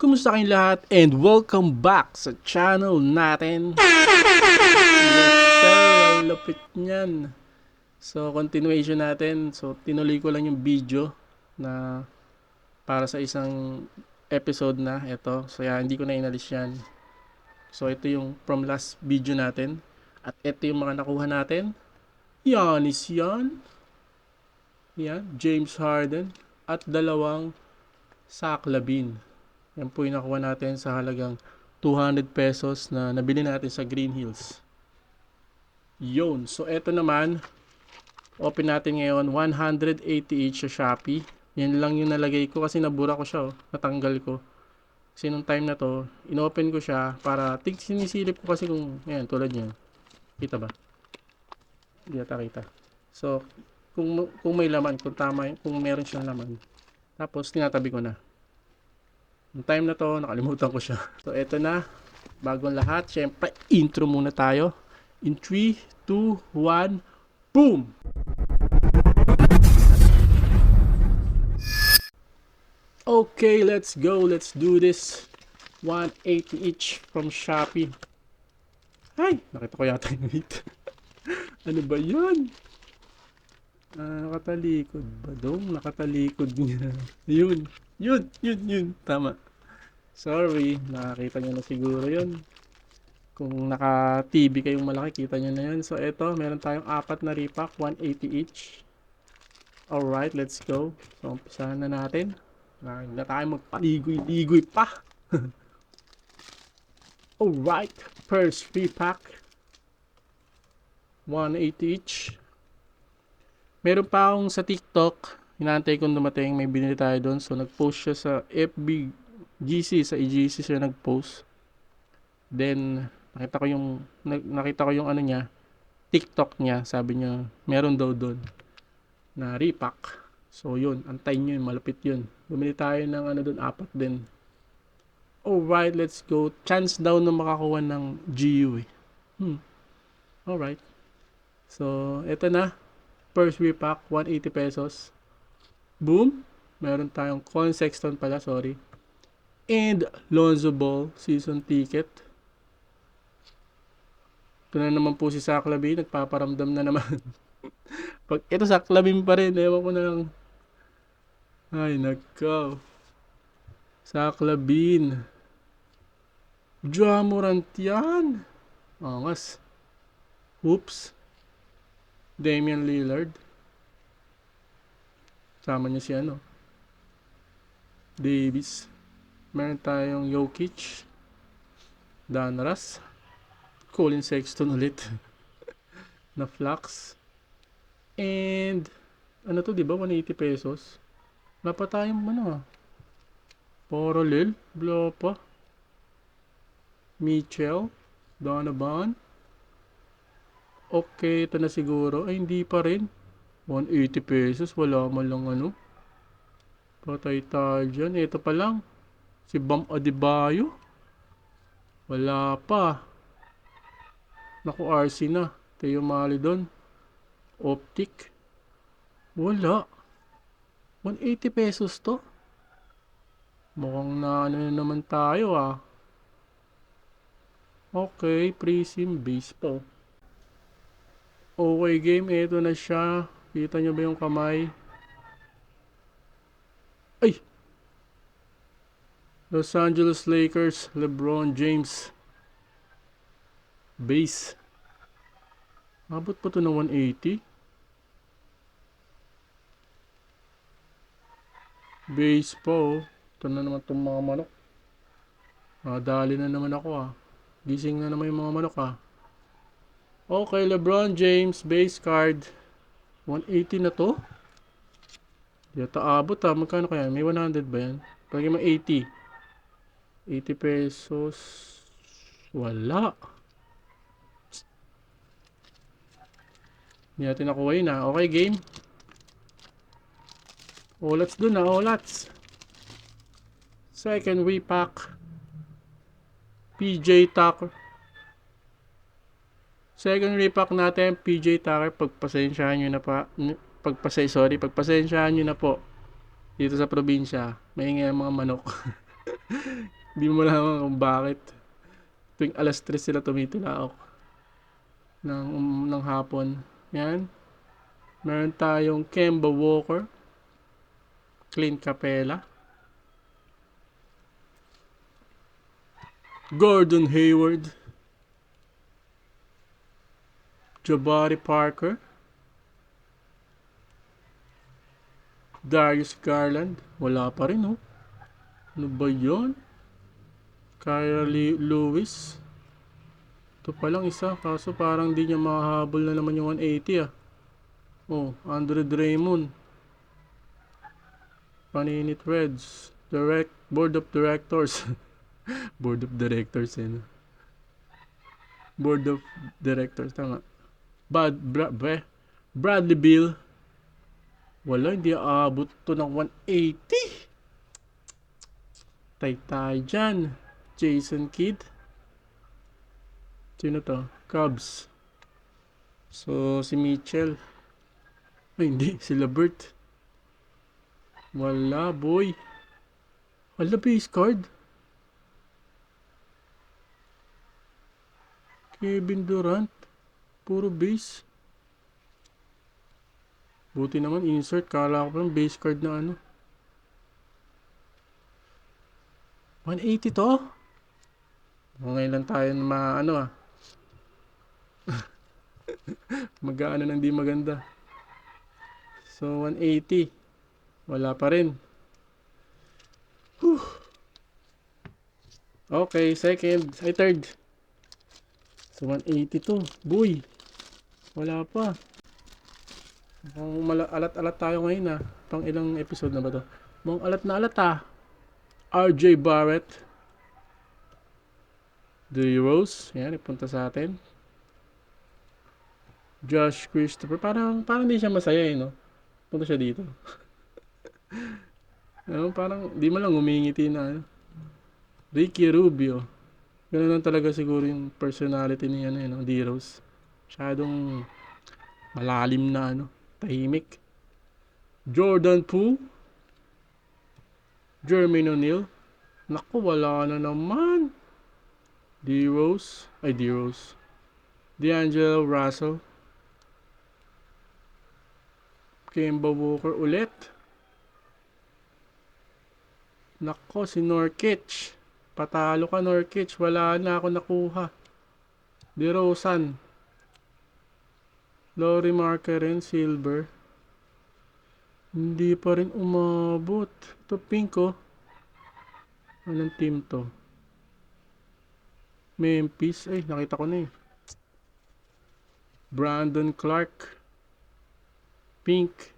Kumusta kayong lahat and welcome back sa channel natin. Yes sir, ang lapit niyan. So continuation natin. So tinuloy ko lang yung video na para sa isang episode na ito. So yan, hindi ko na inalis yan. So ito yung from last video natin. At ito yung mga nakuha natin. Giannis yan. Yan, James Harden. At dalawang Zach LaVine. Yan po yung nakuha natin sa halagang 200 pesos na nabili natin sa Green Hills. Yun. So, eto naman. Open natin ngayon. 180 each sa Shopee. Yan lang yung nalagay ko kasi nabura ko siya. Natanggal ko. Kasi nung time na to, inopen ko siya para sinisilip ko kasi kung, yan, tulad yan. Kita ba? Hindi yata kita. So, kung may laman, kung tama, kung meron siyang laman. Tapos, tinatabi ko na. Yung time na to, nakalimutan ko siya. So, eto na. Bagong lahat. Siyempre, intro muna tayo. In 3, 2, 1, boom! Okay, let's go. Let's do this. 180 each from Shopee. Ay! Nakita ko yata yung weight. Ano ba yan? Nakatalikod ba dong? Nakatalikod niya. Yun. Yun. Tama. Sorry, nakakita nyo na siguro yun. Kung naka-TV kayong malaki, kita nyo na yun. So, eto, meron tayong 4 na repack, 180 each. Alright, let's go. So, umpisahan na natin. Na tayo magpaligoy-ligoy pa. Alright, first repack. 180 each. Meron pa akong sa TikTok. Hinantay kong dumating, may binili tayo doon. So, nag-post siya sa FB GC, sa EGC siya nag-post. Then, nakita ko yung ano niya, TikTok niya. Sabi niya, meron daw doon na repack. So, yun, antayin nyo yun, malapit yun. Bumili tayo ng ano doon, 4 din. Alright, let's go. Chance daw na makakuha ng GU eh. Alright. So, eto na. First repack, 180 pesos. Boom! Meron tayong Con Sexton pala, sorry. And Lonzo Ball season ticket. Ito na naman po si Zach LaVine, nagpaparamdam na naman. Pag ito Zach LaVine pa rin, ewan ko na lang. Ay, nagkaw. Zach LaVine. Ja Morant yan. Angas. Oops. Damian Lillard. Sama niya si ano. Davis. Meron tayong Jokic. Donruss. Colin Sexton ulit. Na Flux. And ano to, di ba? 180 pesos. Wala pa tayong ano. Parallel. Wala pa. Mitchell. Donovan. Okay, ito na siguro. Ay, hindi pa rin. 180 pesos. Wala man lang ano. Patay tayo dyan. Ito pa lang. Si Bam Adebayo. Wala pa. Naku, RC na. Teo Malidon. Optic. Wala. 180 pesos to. Mukhang na ano na naman tayo ah. Okay, Prism base po. Okay game, ito na siya. Kita nyo ba yung kamay? Ay! Los Angeles Lakers, LeBron James. Base. Abot pa to ng 180? Base po. Ito na naman itong mga manok. Dali na naman ako ah. Gising na naman yung mga manok ah. Okay, LeBron James, base card. 180 na to? Yata abot ah. Magkano kaya? May 100 ba yan? Pagay mo 80. 80 pesos. Wala. Hindi natin nakuha yun ah. Okay, game. Olats dun ah. Olats. Second repack. PJ Tucker. Second repack natin, PJ Tucker. Pagpasensyahan nyo na pa. Pagpasensyahan nyo na po. Dito sa probinsya. May mga manok. Hindi mo malaman kung bakit. Tuwing alas 3 sila tumitilaok ng hapon. Yan. Meron tayong Kemba Walker, Clint Capela, Gordon Hayward, Jabari Parker, Darius Garland. Wala pa rin, oh. Ano ba yun? Kyrie Lewis. Ito pa lang isa, kaso parang di niya makahabol na naman yung 180 ah. Oh, Andre Drummond. Panini Threads. Board of Directors. Board of Directors eh. No? Board of Directors, tama. Bradley Beal. Wala, hindi aabot to ng 180. Tay dyan. Jason Kidd. Sino to? Cubs. So, si Mitchell. Ay, hindi. Si Lambert. Wala, boy. Wala, base card. Kevin Durant. Puro base. Buti naman, insert. Kala ko pa ng base card na ano. 180 to? Ngayon lang tayo na ano ah. Mag-ano nang di maganda. So, 180. Wala pa rin. Whew. Okay, second. Ay, third. So, 182. Boy. Wala pa. Alat-alat tayo ngayon ah. Pang ilang episode na ba to? Mukhang alat na alat ah. RJ Barrett. D. Rose. Yan, ipunta sa atin. Josh Christopher. Parang di siya masaya eh, no? Punta siya dito. No, parang di mo lang umingiti na ano. Ricky Rubio. Ganun lang talaga siguro yung personality ni ano, no? D. Rose. Masyadong malalim na ano. Tahimik. Jordan Poole. Jermaine O'Neal. Naku, wala na naman. D. Rose. D'Angelo Russell. Kemba Walker ulit. Nako, si Nurkic. Patalo ka, Nurkic. Wala na ako nakuha. DeRozan. Lauri Markkanen, silver. Hindi pa rin umabot. Ito, pink oh. Anong team to? Memphis. Ay, nakita ko na eh. Brandon Clark. Pink.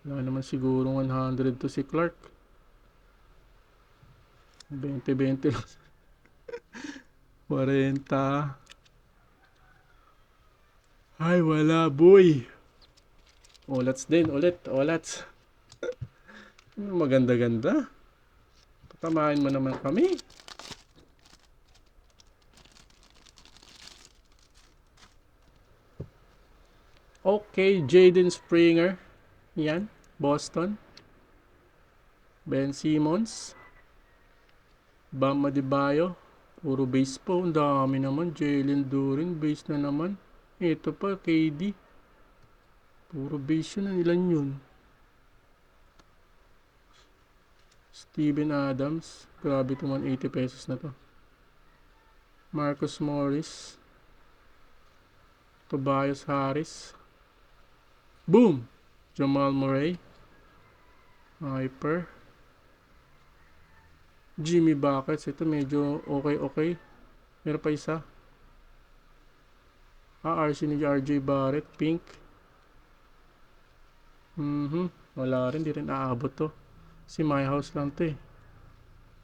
Wala naman siguro 100 to si Clark. 20-20 lang. 40. Ay, wala boy. Olats din, ulit. Olats. Maganda-ganda. Patamahin mo naman kami. Okay, Jaden Springer. Yan, Boston. Ben Simmons. Bam Adebayo. Puro base po. Ang dami naman. Jalen Duren. Base na naman. Ito pa, KD. Puro base yun. Ilan yun? Steven Adams. Grabe ito, 180 pesos na to. Marcus Morris. Tobias Harris. Boom! Jamal Murray. Hyper. Jimmy Buckets. Ito medyo okay. Meron pa isa. RC ni RJ Barrett. Pink. Wala rin. Di rin aabot to. Si My House lang to eh.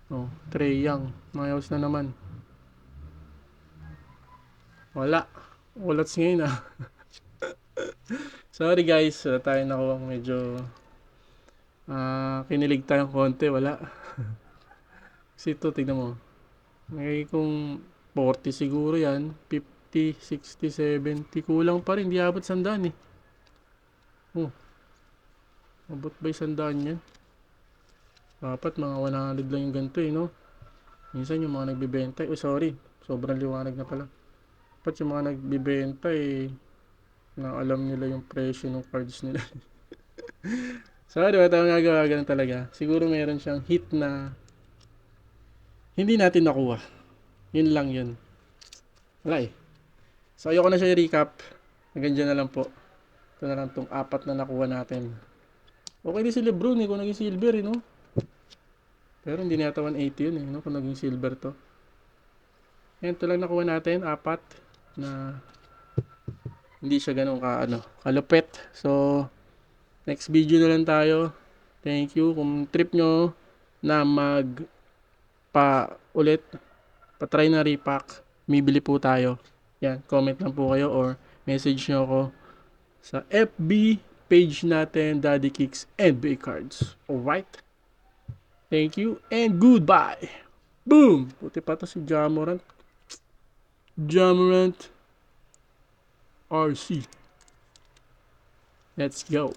Oh, Trae Young. My House na naman. Wala. Ulats ngayon ah. Sorry guys. Wala tayo nakuha medyo kinilig tayong konti. Wala. Kasi ito, tignan mo. May kung 40 siguro yan. 50, 60, 70. Kulang pa rin. Di abot 100 eh. Oh. Abot ba 100 yan? Dapat mga 100 lang yung ganito no. Minsan yung mga nagbibenta, sorry, sobrang liwanag na pala. Dapat yung mga nagbibenta na alam nila yung presyo ng cards nila. So, di ba tayo nagagawa ganun talaga? Siguro meron siyang hit na hindi natin nakuha. Yun lang yun. Wala eh. So, ayoko na siya i-recap. Hanggang dyan na lang po. Ito na lang tong 4 na nakuha natin. Okay din si Lebron kung naging silver no? Pero hindi na yata 180 yun no? Kung naging silver to. Yan, ito lang nakuha natin. 4 na hindi siya ganun kalupit. So, next video na lang tayo. Thank you. Kung trip nyo na ulit, pa-try na repack, bibili po tayo. Yan, comment lang po kayo or message nyo ako sa FB page natin, Daddy Kicks NBA Cards. Alright? Thank you and goodbye. Boom! Puti pa to si Ja Morant. Ja Morant RC. Let's go.